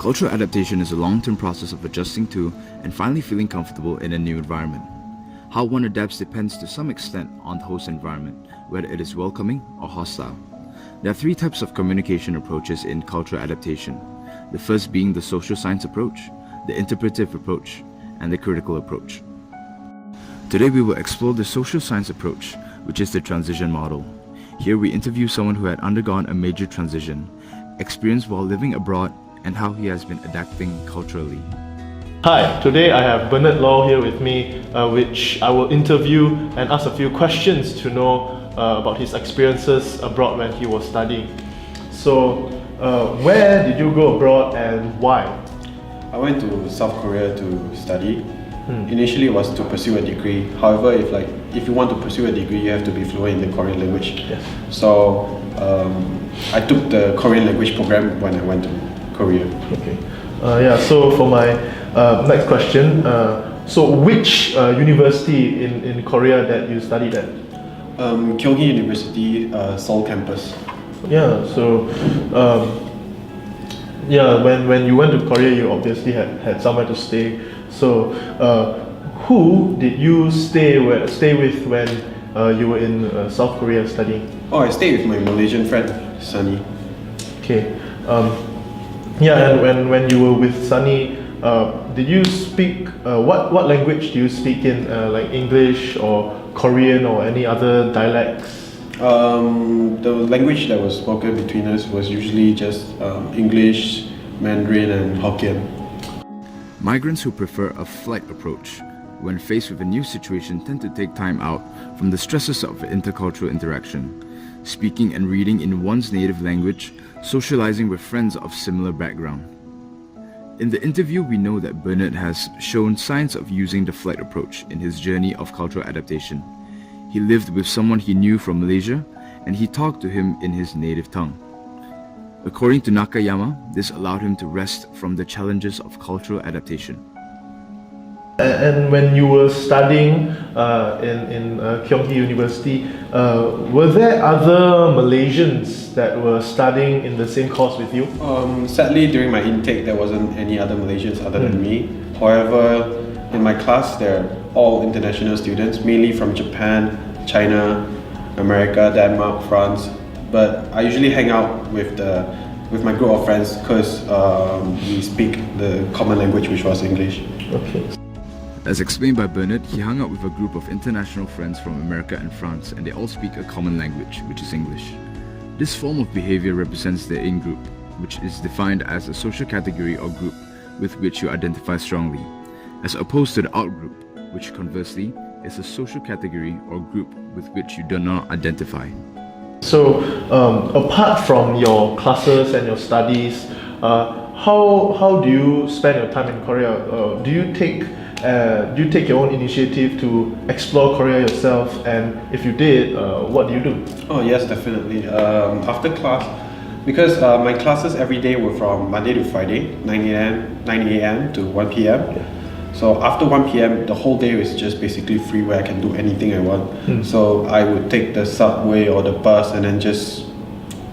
Cultural adaptation is a long-term process of adjusting to and finally feeling comfortable in a new environment. How one adapts depends to some extent on the host environment, whether it is welcoming or hostile. There are three types of communication approaches in cultural adaptation. The first being the social science approach, the interpretive approach, and the critical approach. Today we will explore the social science approach, which is the transition model. Here we interview someone who had undergone a major transition, experience while living abroad, and how he has been adapting culturally. Hi, today I have Bernard Law here with me, which I will interview and ask a few questions to know about his experiences abroad when he was studying. So, where did you go abroad and why? I went to South Korea to study. Initially it was to pursue a degree. However, if you want to pursue a degree, you have to be fluent in the Korean language. Yes. So I took the Korean language program when I went to Korea. Okay. So for my next question, so which university in Korea that you studied at? Kyunghee University, Seoul campus. Yeah, so when you went to Korea, you obviously had somewhere to stay. So who did you stay with when you were in South Korea studying? Oh, I stayed with my Malaysian friend, Sunny. Okay. And when you were with Sunny, did you speak what language do you speak in, like English or Korean or any other dialects? The language that was spoken between us was usually just English, Mandarin, and Hokkien. Migrants who prefer a flight approach when faced with a new situation tend to take time out from the stresses of intercultural interaction, speaking and reading in one's native language, socializing with friends of similar background. In the interview, we know that Bernard has shown signs of using the flight approach in his journey of cultural adaptation. He lived with someone he knew from Malaysia, and he talked to him in his native tongue. According to Nakayama, this allowed him to rest from the challenges of cultural adaptation. And when you were studying in Kyunghee University, were there other Malaysians that were studying in the same course with you? Sadly, during my intake, there wasn't any other Malaysians other than me. However, in my class, they're all international students, mainly from Japan, China, America, Denmark, France. But I usually hang out with my group of friends because we speak the common language, which was English. Okay. As explained by Bernard, he hung out with a group of international friends from America and France, and they all speak a common language, which is English. This form of behavior represents the in-group, which is defined as a social category or group with which you identify strongly, as opposed to the out-group, which conversely is a social category or group with which you do not identify. So, apart from your classes and your studies, how do you spend your time in Korea? Do you take your own initiative to explore Korea yourself? And if you did, what do you do? Oh yes, definitely. After class, because my classes every day were from Monday to Friday, 9 a.m. to 1 p.m. Yeah. So after 1 p.m, the whole day is just basically free where I can do anything I want. So I would take the subway or the bus and then just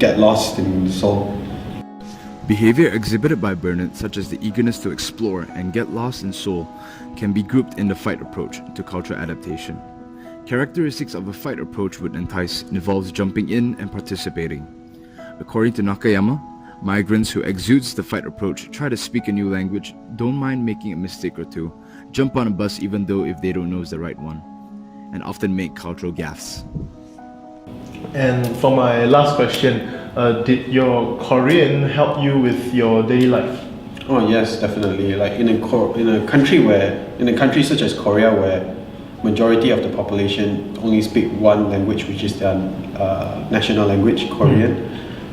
get lost in Seoul. Behavior exhibited by Bernard, such as the eagerness to explore and get lost in Seoul, can be grouped in the fight approach to cultural adaptation. Characteristics of a fight approach would entice involves jumping in and participating. According to Nakayama, migrants who exudes the fight approach try to speak a new language, don't mind making a mistake or two, jump on a bus even though if they don't know is the right one, and often make cultural gaffes. And for my last question, did your Korean help you with your daily life? Oh yes, definitely. Like in a country such as Korea, where majority of the population only speak one language, which is their national language, Korean.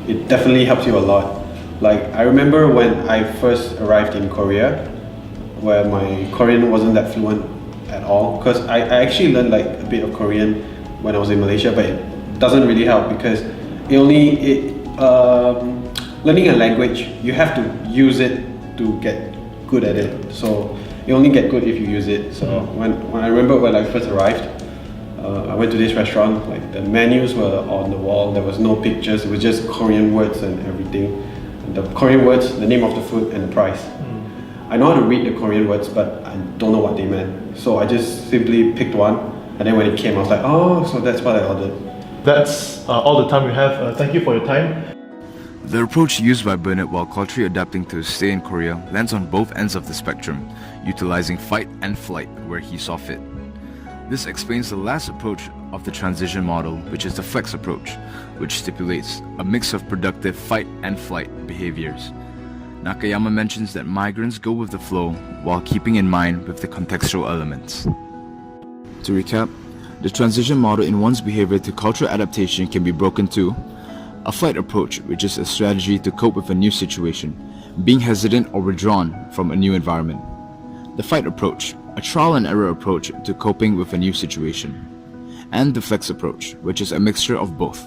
It definitely helps you a lot. Like I remember when I first arrived in Korea, where my Korean wasn't that fluent at all, because I actually learned like a bit of Korean when I was in Malaysia, but it doesn't really help because learning a language, you have to use it to get good at it. So you only get good if you use it. So when I remember when I first arrived, I went to this restaurant, like the menus were on the wall, there was no pictures, it was just Korean words and everything. And the Korean words, the name of the food, and the price. I know how to read the Korean words, but I don't know what they meant. So I just simply picked one, and then when it came, I was like, oh, so that's what I ordered. That's all the time we have. Thank you for your time. The approach used by Burnett while culturally adapting to his stay in Korea lands on both ends of the spectrum, utilizing fight and flight where he saw fit. This explains the last approach of the transition model, which is the flex approach, which stipulates a mix of productive fight and flight behaviors. Nakayama mentions that migrants go with the flow while keeping in mind with the contextual elements. To recap, the transition model in one's behavior to cultural adaptation can be broken to a flight approach, which is a strategy to cope with a new situation, being hesitant or withdrawn from a new environment. The fight approach, a trial and error approach to coping with a new situation. And the flex approach, which is a mixture of both.